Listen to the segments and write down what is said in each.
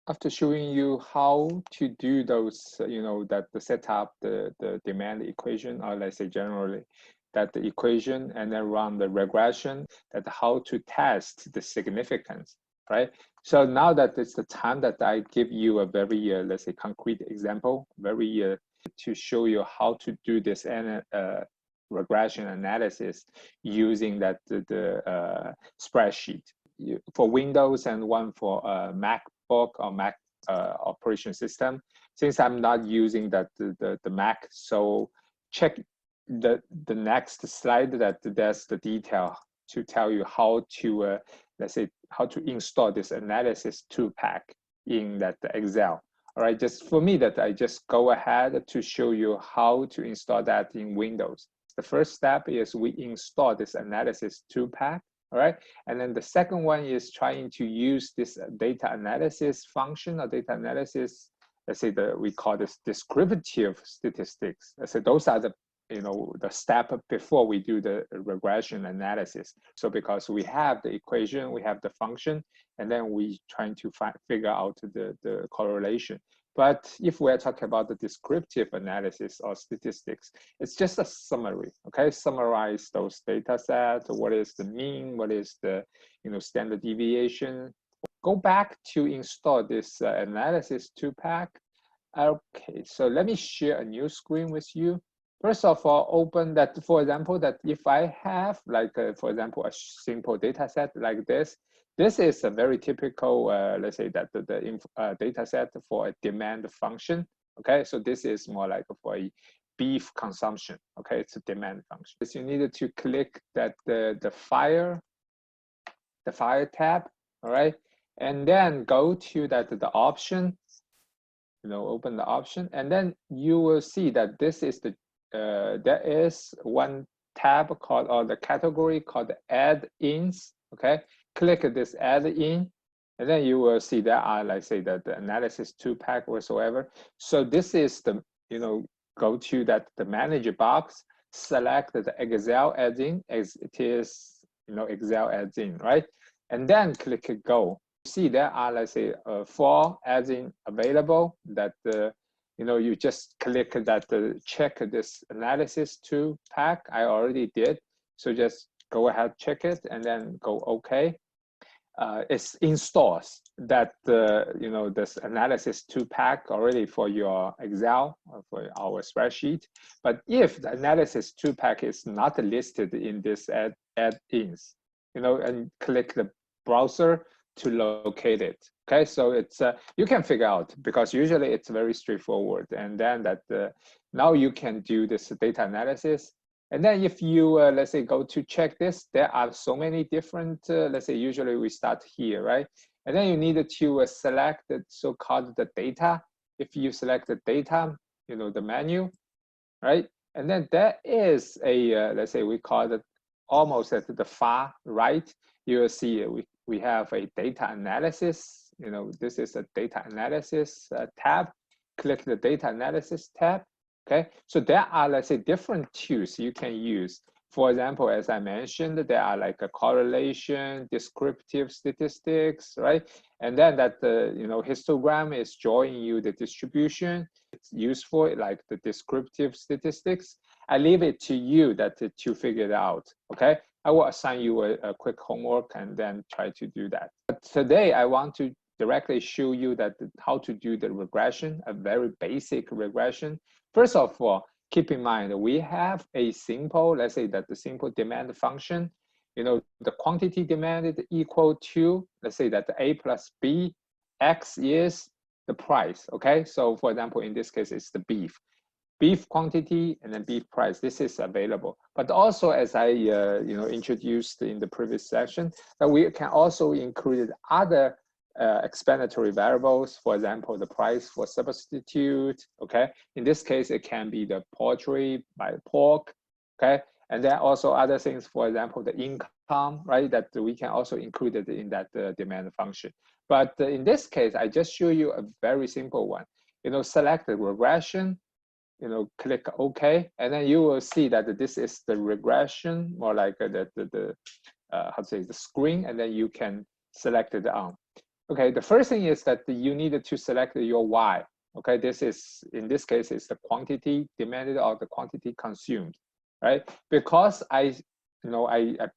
after showing you how to do those, that the setup, the demand equation, or let's say generally that the equation, and then run the regression, that how to test the significance, right? So now that it's the time that I give you a very, let's say, concrete example, very to show you how to do this regression analysis using that the spreadsheet for Windows and one for MacBook or Mac operation system. Since I'm not using the Mac, so check the next slide that there's the detail to tell you how to let's say how to install this analysis 2-pack in that Excel. All right, just for me that I just go ahead to show you how to install that in Windows. The first step is we install this analysis 2-pack. All right, and then the second one is trying to use this data analysis function or data analysis. Let's say we call this descriptive statistics. Let's say those are the the step before we do the regression analysis. So because we have the equation, we have the function, and then we trying to figure out the correlation. But if we're talking about the descriptive analysis or statistics, it's just a summary, okay? Summarize those data sets, what is the mean, what is the standard deviation. Go back to install this analysis 2-pack. Okay, so let me share a new screen with you. First of all, open that, for example, that if I have like, for example, a simple data set like this, this is a very typical, let's say that the data set for a demand function. Okay, so this is more like for a beef consumption. Okay, it's a demand function. So you needed to click that the file tab. All right, and then go to that the option. Open the option, and then you will see that this is the there is one tab called, or the category called add-ins. Okay, click this add-in, and then you will see there are, like say that the analysis 2-pack whatsoever. So this is the go to that the manager box, select the Excel add-in as it is Excel add-in, right? And then click go. See there are, let's say 4 add-in available that you just click that check this analysis 2-pack. I already did, so just go ahead, check it, and then go OK. It installs that this analysis 2-pack already for your Excel or for our spreadsheet. But if the analysis 2-pack is not listed in this add-ins, and click the browser to locate it. Okay, so it's you can figure out, because usually it's very straightforward. And then that now you can do this data analysis. And then if you let's say go to check this, there are so many different. Let's say usually we start here, right? And then you need to select the so-called the data. If you select the data, the menu, right? And then there is a let's say we call it almost at the far right. You will see we have a data analysis. This is a data analysis tab. Click the data analysis tab. Okay, so there are, let's say, different tools you can use. For example, as I mentioned, there are like a correlation, descriptive statistics, right? And then that histogram is showing you the distribution. It's useful, like the descriptive statistics. I leave it to you to figure it out. Okay, I will assign you a quick homework and then try to do that. But today I want to directly show you how to do the regression, a very basic regression. First of all, keep in mind we have a simple, let's say that the simple demand function. The quantity demanded equal to, let's say that the A plus B, X is the price. Okay, so for example, in this case, it's the beef quantity and then beef price. This is available. But also, as I introduced in the previous session, that we can also include other explanatory variables. For example, the price for substitute. Okay, in this case, it can be the poultry by pork. Okay, and then also other things. For example, the income, right? That we can also include it in that demand function. But in this case, I just show you a very simple one. Select the regression. Click OK, and then you will see that this is the regression, more like how to say the screen, and then you can select it on. Okay, the first thing is that you need to select your Y. Okay, this is, in this case, is the quantity demanded or the quantity consumed, right? Because I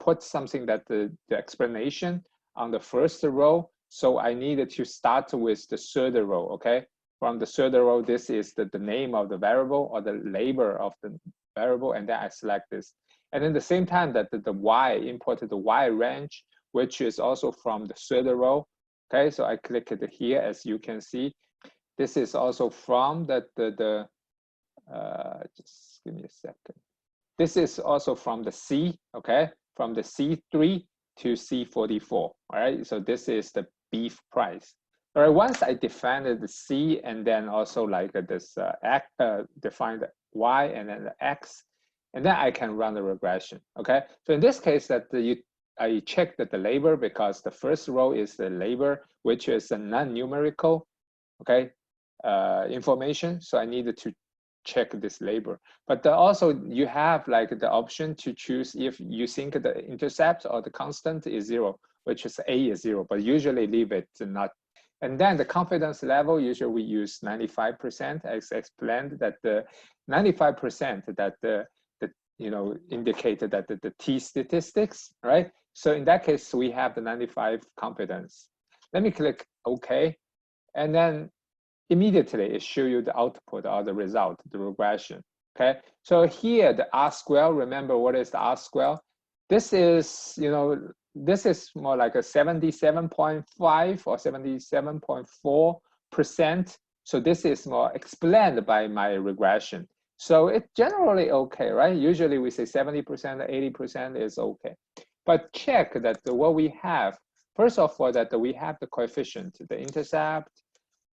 put something that the explanation on the first row, so I needed to start with the third row, okay? From the third row, this is the name of the variable or the labor of the variable, and then I select this. And then the same time that the Y, imported the Y range, which is also from the third row. Okay, so I click it here, as you can see. This is also from just give me a second. This is also from the C, okay, from the C3 to C44, all right? So this is the beef price. All right, once I defined the C and then also like this define the Y and then the X, and then I can run the regression, okay? So in this case that I checked the labor because the first row is the labor, which is a non-numerical, okay, information. So I needed to check this labor. But also you have like the option to choose if you think the intercept or the constant is 0, which is A is 0, but usually leave it not. And then the confidence level, usually we use 95%. As explained that the 95% that indicated that the T statistics, right? So in that case, we have the 95 confidence. Let me click OK. And then immediately it shows you the output or the result, the regression, okay? So here, the R square, remember what is the R square? This is, this is more like a 77.5 or 77.4%. So this is more explained by my regression. So it's generally okay, right? Usually we say 70%, 80% is okay. But check that what we have, first of all, that we have the coefficient, the intercept,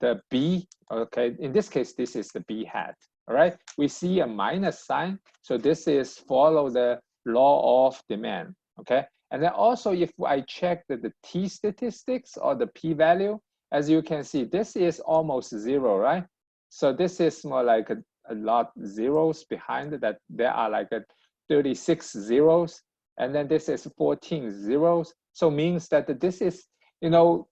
the B, okay, in this case, this is the B hat, all right? We see a minus sign, so this is follow the law of demand, okay? And then also if I check the T statistics or the p-value, as you can see, this is almost 0, right? So this is more like a lot zeros behind that. There are like 36 zeros, and then this is 14 zeros. So means that this is, a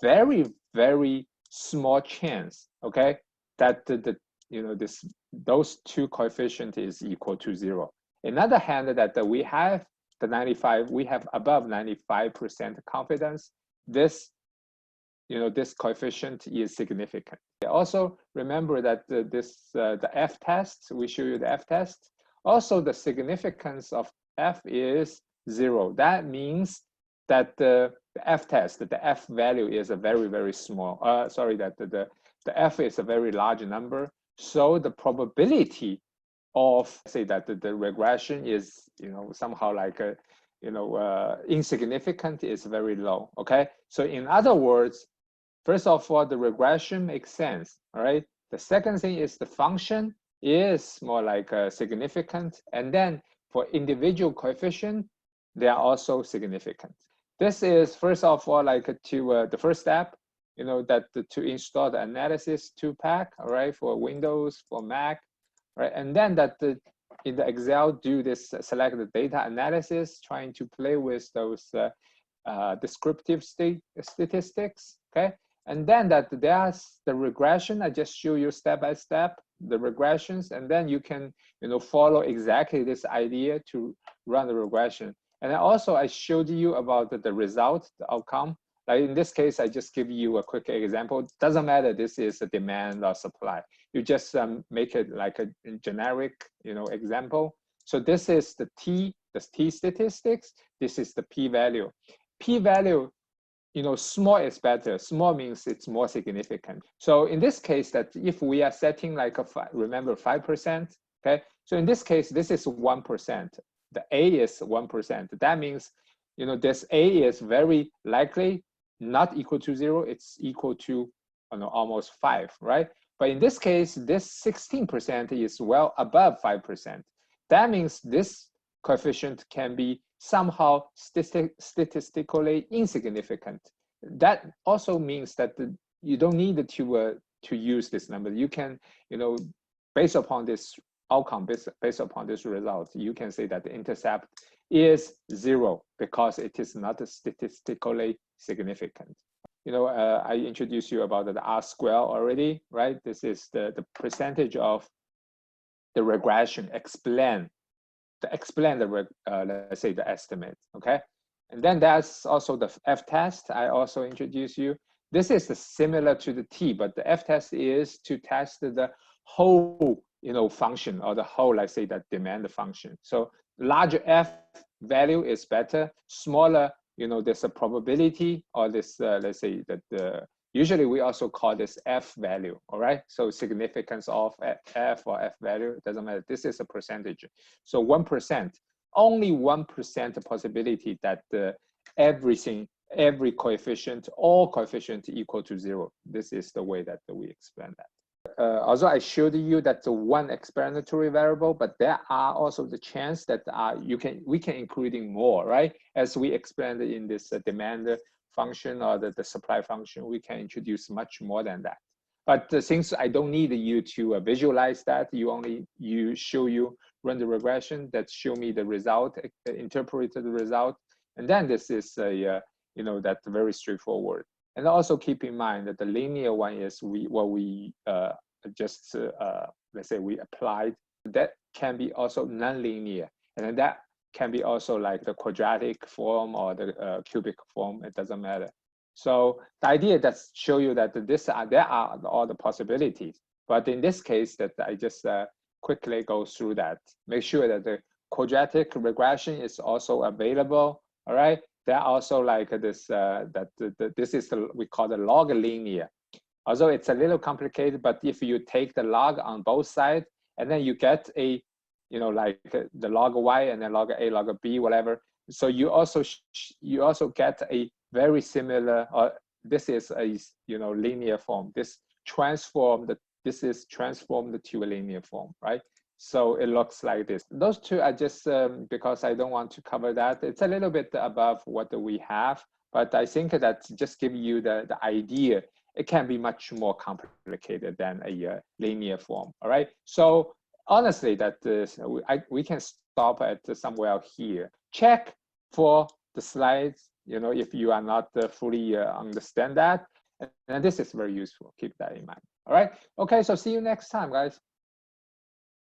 very, very small chance, okay, that those two coefficient is equal to 0. On the other hand, that we have the 95, we have above 95% confidence. This, this coefficient is significant. Also remember that the F test, we show you the F test. Also the significance of F is 0. That means that the F test, the F value is a very, very small, that the F is a very large number. So the probability of, say that the regression is, somehow like insignificant is very low, okay? So in other words, first of all, the regression makes sense, all right? The second thing is the function is more like significant. And then for individual coefficient, they are also significant. This is first of all like the first step, that to install the analysis 2-pack, all right, for Windows, for Mac, right, and then that in the Excel do this select the data analysis, trying to play with those descriptive statistics, okay, and then that there's the regression. I just show you step by step the regressions, and then you can follow exactly this idea to run the regression. And also I showed you about the result, the outcome. Like in this case, I just give you a quick example. Doesn't matter this is a demand or supply. You just make it like a generic, example. So this is the T statistics. This is the p-value. P-value, small is better. Small means it's more significant. So in this case, that if we are setting like remember 5%, okay? So in this case, this is 1%. The A is 1%. That means, this A is very likely not equal to 0. It's equal to almost 5, right? But in this case, this 16% is well above 5%. That means this coefficient can be somehow statistically insignificant. That also means that you don't need to use this number. You can, based upon this outcome, based upon this result, you can say that the intercept is 0 because it is not statistically significant. I introduced you about the R square already, right? This is the percentage of the regression explain the let's say the estimate, okay? And then there's also the F test. I also introduced you. This is similar to the T, but the F test is to test the whole, function, or the whole, let's say, that demand function. So larger F value is better. Smaller, there's a probability, or this, let's say that usually we also call this F value, all right? So significance of F or F value, it doesn't matter. This is a percentage. So 1%, only 1% possibility that every coefficient, all coefficient equal to 0. This is the way that we explain that. Also, I showed you that the one explanatory variable, but there are also the chance that we can including more, right? As we explained in this demand function or the supply function, we can introduce much more than that. But since I don't need you to visualize that, run the regression that show me the result, interpret the result, and then this is that's very straightforward. And also keep in mind that the linear one is what we just let's say we applied. That can be also nonlinear, and then that can be also like the quadratic form or the cubic form. It doesn't matter. So the idea that show you that there are all the possibilities. But in this case, that I just quickly go through that. Make sure that the quadratic regression is also available. All right. There are also like this this is we call the log linear. Although it's a little complicated, but if you take the log on both sides, and then you get a, like the log y and then log a, log b, whatever. So you also get a very similar, this is a linear form. This is transformed to a linear form, right? So it looks like this. Those two are just because I don't want to cover that. It's a little bit above what we have, but I think that just give you the idea. It can be much more complicated than a linear form. All right. So honestly, that we can stop at somewhere here. Check for the slides. If you are not fully understand that, and this is very useful. Keep that in mind. All right. Okay. So see you next time, guys.